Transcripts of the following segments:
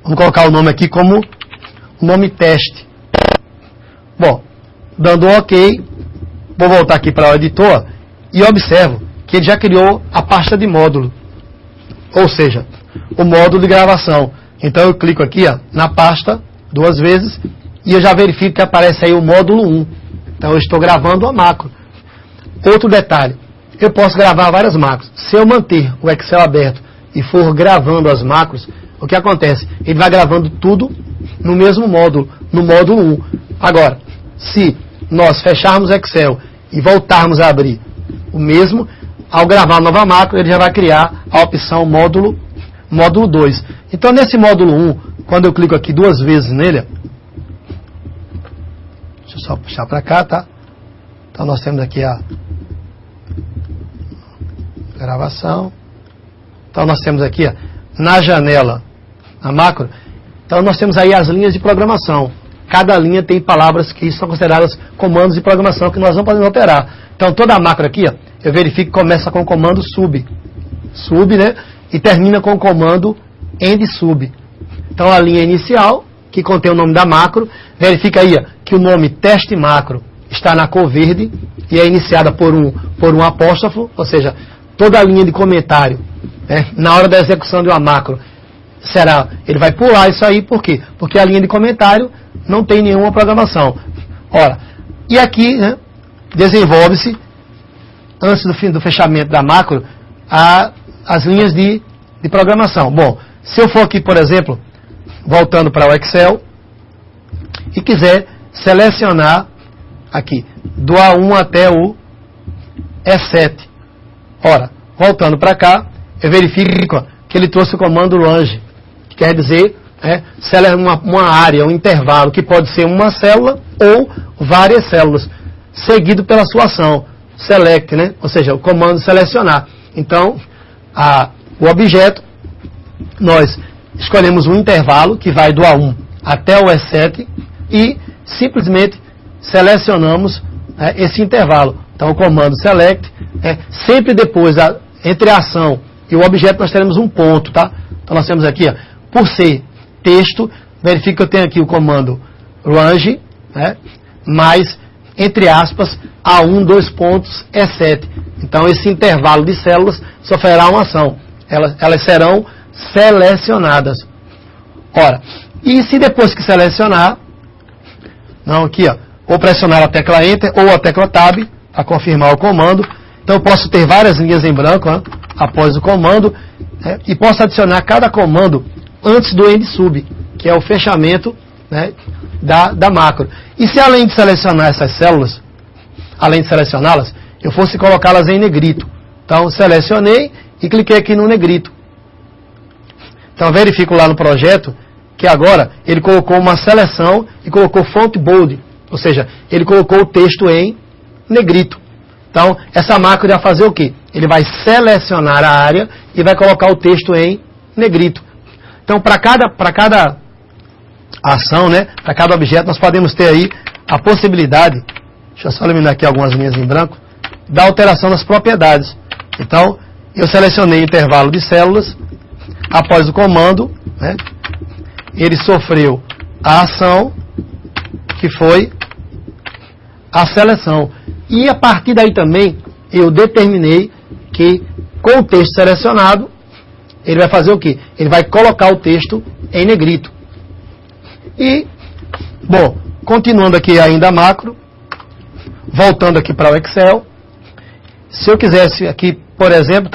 Vamos colocar o nome aqui como nome teste. Bom, dando OK, vou voltar aqui para o editor e observo que ele já criou a pasta de módulo. Ou seja, o módulo de gravação. Então eu clico aqui na pasta 2 vezes e eu já verifico que aparece aí o módulo 1. Então eu estou gravando a macro. Outro detalhe, eu posso gravar várias macros. Se eu manter o Excel aberto e for gravando as macros, o que acontece? Ele vai gravando tudo no mesmo módulo, no módulo 1. Agora, se nós fecharmos o Excel e voltarmos a abrir o mesmo, ao gravar a nova macro, ele já vai criar a opção módulo 2. Então, nesse módulo 1, quando eu clico aqui 2 vezes nele, deixa eu só puxar para cá, tá? Então, nós temos aqui a gravação. Então, nós temos aqui, na janela, a macro, então nós temos aí as linhas de programação. Cada linha tem palavras que são consideradas comandos de programação que nós não podemos alterar. Então, toda a macro aqui, eu verifico que começa com o comando sub, né? E termina com o comando end sub. Então, a linha inicial, que contém o nome da macro, verifica aí que o nome teste macro está na cor verde e é iniciada por um apóstrofo, ou seja, toda a linha de comentário, na hora da execução de uma macro, ele vai pular isso aí, por quê? Porque a linha de comentário não tem nenhuma programação. Ora, e aqui, desenvolve-se, antes do fechamento da macro, as linhas de programação. Bom, se eu for aqui, por exemplo, voltando para o Excel, e quiser selecionar aqui, do A1 até o E7. Ora, voltando para cá, eu verifico que ele trouxe o comando range, que quer dizer uma área, um intervalo, que pode ser uma célula ou várias células, seguido pela sua ação, select, ou seja, o comando selecionar. Então, o objeto, nós escolhemos um intervalo que vai do A1 até o E7 e simplesmente selecionamos esse intervalo. Então, o comando select, sempre depois, entre a ação e o objeto, nós teremos um ponto, tá? Então, nós temos aqui, por ser texto, verifique que eu tenho aqui o comando range, mais, entre aspas, A1, 2 pontos, E7. Então, esse intervalo de células sofrerá uma ação. Elas serão selecionadas. Ora, e se depois que selecionar, ou pressionar a tecla Enter ou a tecla Tab, para confirmar o comando. Então, eu posso ter várias linhas em branco, após o comando, e posso adicionar cada comando antes do end sub, que é o fechamento da macro. E se além de selecionar essas células, além de selecioná-las, eu fosse colocá-las em negrito. Então, selecionei e cliquei aqui no negrito. Então, verifico lá no projeto que agora ele colocou uma seleção e colocou font bold, ou seja, ele colocou o texto em negrito. Então, essa macro vai fazer o quê? Ele vai selecionar a área e vai colocar o texto em negrito. Então, para cada ação, para cada objeto, nós podemos ter aí a possibilidade, deixa eu só eliminar aqui algumas linhas em branco, da alteração das propriedades. Então, eu selecionei o intervalo de células, após o comando, ele sofreu a ação, que foi a seleção. E a partir daí também, eu determinei que, com o texto selecionado, ele vai fazer o quê? Ele vai colocar o texto em negrito. E, bom, continuando aqui ainda a macro, voltando aqui para o Excel, se eu quisesse aqui, por exemplo,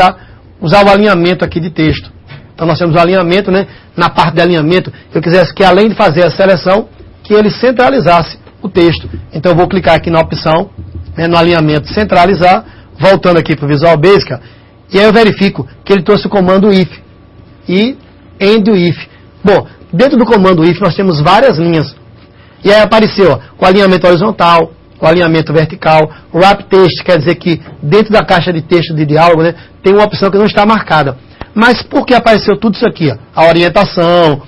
usar o alinhamento aqui de texto. Então nós temos o alinhamento, na parte de alinhamento, eu quisesse que além de fazer a seleção, que ele centralizasse o texto. Então eu vou clicar aqui na opção, no alinhamento centralizar, voltando aqui para o Visual Basic, e aí eu verifico que ele trouxe o comando if e end if. Bom, dentro do comando if nós temos várias linhas. E aí apareceu o alinhamento horizontal, o alinhamento vertical, o wrap text, quer dizer que dentro da caixa de texto de diálogo, tem uma opção que não está marcada. Mas por que apareceu tudo isso aqui? A orientação,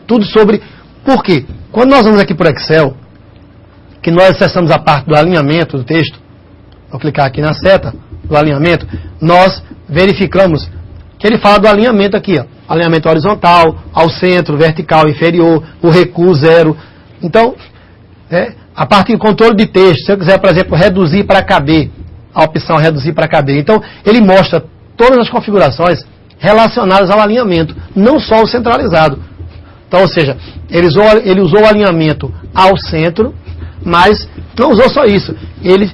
tudo sobre... Por quê? Quando nós vamos aqui para o Excel, que nós acessamos a parte do alinhamento do texto, vou clicar aqui na seta do alinhamento, nós verificamos que ele fala do alinhamento aqui. alinhamento horizontal, ao centro, vertical, inferior, o recuo 0. Então, a parte de controle de texto, se eu quiser, por exemplo, reduzir para caber, a opção reduzir para caber. Então, ele mostra todas as configurações relacionadas ao alinhamento, não só o centralizado. Então, ou seja, ele usou o alinhamento ao centro, mas não usou só isso. Ele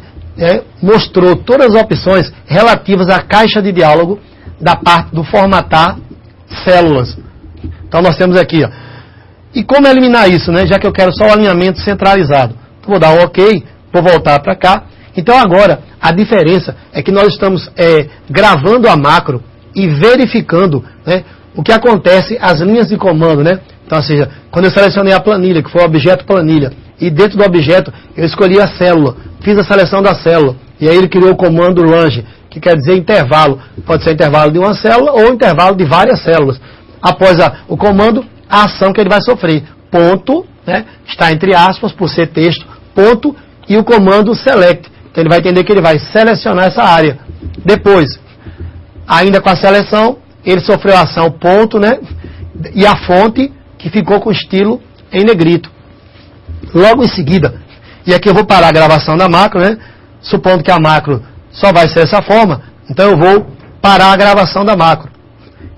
mostrou todas as opções relativas à caixa de diálogo da parte do formatar células. Então, nós temos aqui, ó. E como eliminar isso, né? Já que eu quero só o alinhamento centralizado. Vou dar um OK, vou voltar para cá. Então, agora, a diferença é que nós estamos gravando a macro e verificando, né, o que acontece, as linhas de comando, né? Então, ou seja, quando eu selecionei a planilha, que foi o objeto planilha, e dentro do objeto eu escolhi a célula, fiz a seleção da célula, e aí ele criou o comando range, que quer dizer intervalo. Pode ser intervalo de uma célula ou intervalo de várias células. Após o comando, a ação que ele vai sofrer. Ponto, né, está entre aspas, por ser texto, ponto, e o comando select. Então ele vai entender que ele vai selecionar essa área. Depois, ainda com a seleção, ele sofreu a ação ponto, né, e a fonte, que ficou com estilo em negrito. Logo em seguida, e aqui eu vou parar a gravação da macro, né, supondo que a macro só vai ser dessa forma, então eu vou parar a gravação da macro.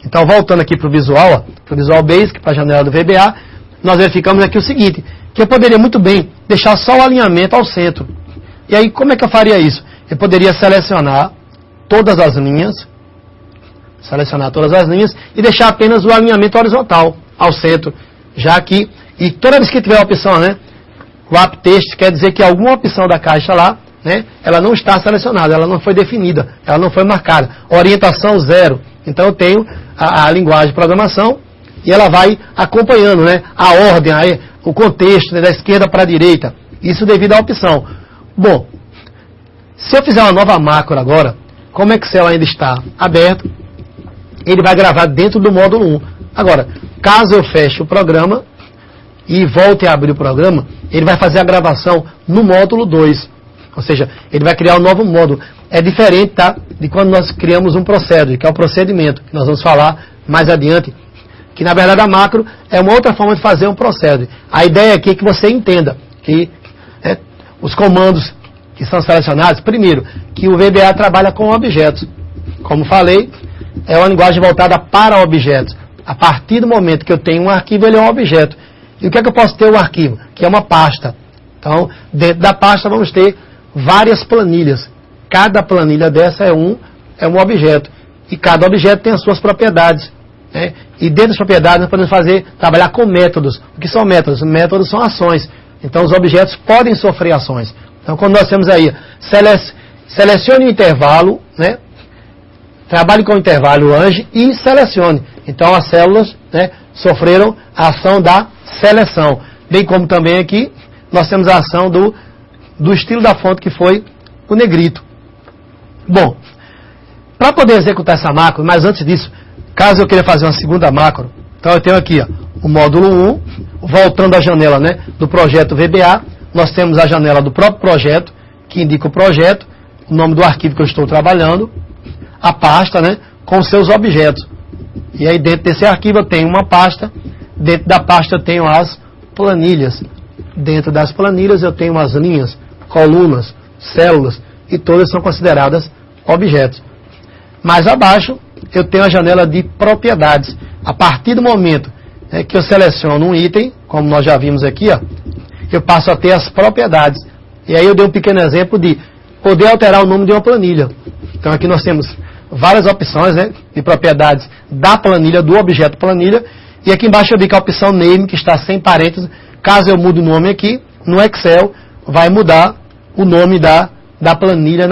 Então, voltando aqui para o Visual, para o Visual Basic, para a janela do VBA, nós verificamos aqui o seguinte, que eu poderia muito bem deixar só o alinhamento ao centro. E aí, como é que eu faria isso? Eu poderia selecionar todas as linhas e deixar apenas o alinhamento horizontal ao centro, já que, e toda vez que tiver a opção, né, wrap text quer dizer que alguma opção da caixa lá, né, ela não está selecionada, ela não foi definida, ela não foi marcada. Orientação 0. Então eu tenho a linguagem de programação e ela vai acompanhando, né, a ordem, o contexto, né, da esquerda para a direita. Isso devido à opção. Bom, se eu fizer uma nova macro agora, como o Excel ainda está aberto, ele vai gravar dentro do módulo 1. Agora, caso eu feche o programa e volte a abrir o programa, ele vai fazer a gravação no módulo 2. Ou seja, ele vai criar um novo módulo. É diferente, tá, de quando nós criamos um procedure, que é o procedimento, que nós vamos falar mais adiante, que na verdade a macro é uma outra forma de fazer um procedure. A ideia aqui é que você entenda que os comandos que são selecionados, primeiro, que o VBA trabalha com objetos. Como falei, é uma linguagem voltada para objetos. A partir do momento que eu tenho um arquivo, ele é um objeto. E o que é que eu posso ter um arquivo? Que é uma pasta. Então, dentro da pasta vamos ter várias planilhas. Cada planilha dessa é um objeto. E cada objeto tem as suas propriedades. Né? E dentro das propriedades nós podemos trabalhar com métodos. O que são métodos? Métodos são ações. Então os objetos podem sofrer ações. Então quando nós temos aí, selecione o intervalo, né? Trabalhe com o intervalo range e selecione. Então as células, né, sofreram a ação da seleção. Bem como também aqui nós temos a ação do estilo da fonte, que foi o negrito. Bom, para poder executar essa macro, mas antes disso, caso eu queira fazer uma segunda macro, então eu tenho aqui, ó, o módulo 1, voltando à janela, né, do projeto VBA, nós temos a janela do próprio projeto, que indica o projeto, o nome do arquivo que eu estou trabalhando, a pasta, né, com seus objetos. E aí dentro desse arquivo eu tenho uma pasta, dentro da pasta eu tenho as planilhas. Dentro das planilhas eu tenho as linhas, colunas, células, e todas são consideradas objetos. Mais abaixo eu tenho a janela de propriedades. A partir do momento, né, que eu seleciono um item, como nós já vimos aqui, ó, eu passo a ter as propriedades. E aí eu dei um pequeno exemplo de poder alterar o nome de uma planilha. Então aqui nós temos várias opções, né, de propriedades da planilha, do objeto planilha. E aqui embaixo eu vi que a opção name, que está sem parênteses, caso eu mude o nome aqui, no Excel vai mudar o nome da planilha,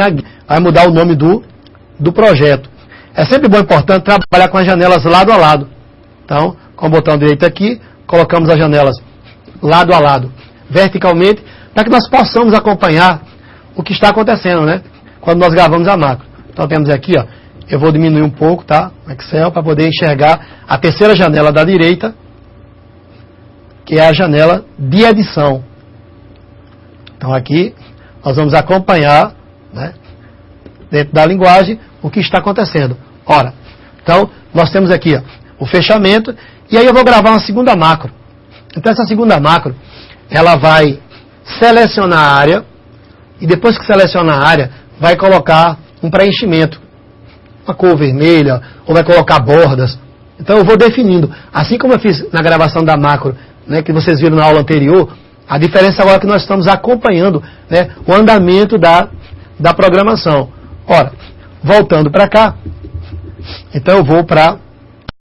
vai mudar o nome do projeto. É sempre bom e importante trabalhar com as janelas lado a lado. Então, com o botão direito aqui, colocamos as janelas lado a lado, verticalmente, para que nós possamos acompanhar o que está acontecendo, né, quando nós gravamos a macro. Então temos aqui, ó, eu vou diminuir um pouco, tá, o Excel, para poder enxergar a terceira janela da direita, que é a janela de edição. Então aqui nós vamos acompanhar, né, dentro da linguagem, o que está acontecendo. Ora, então nós temos aqui, ó, o fechamento, e aí eu vou gravar uma segunda macro. Então essa segunda macro, ela vai selecionar a área, e depois que selecionar a área, vai colocar um preenchimento, uma cor vermelha, ou vai colocar bordas. Então eu vou definindo. Assim como eu fiz na gravação da macro, né, que vocês viram na aula anterior, a diferença agora é que nós estamos acompanhando, né, o andamento da programação. Ora, voltando para cá, então eu vou para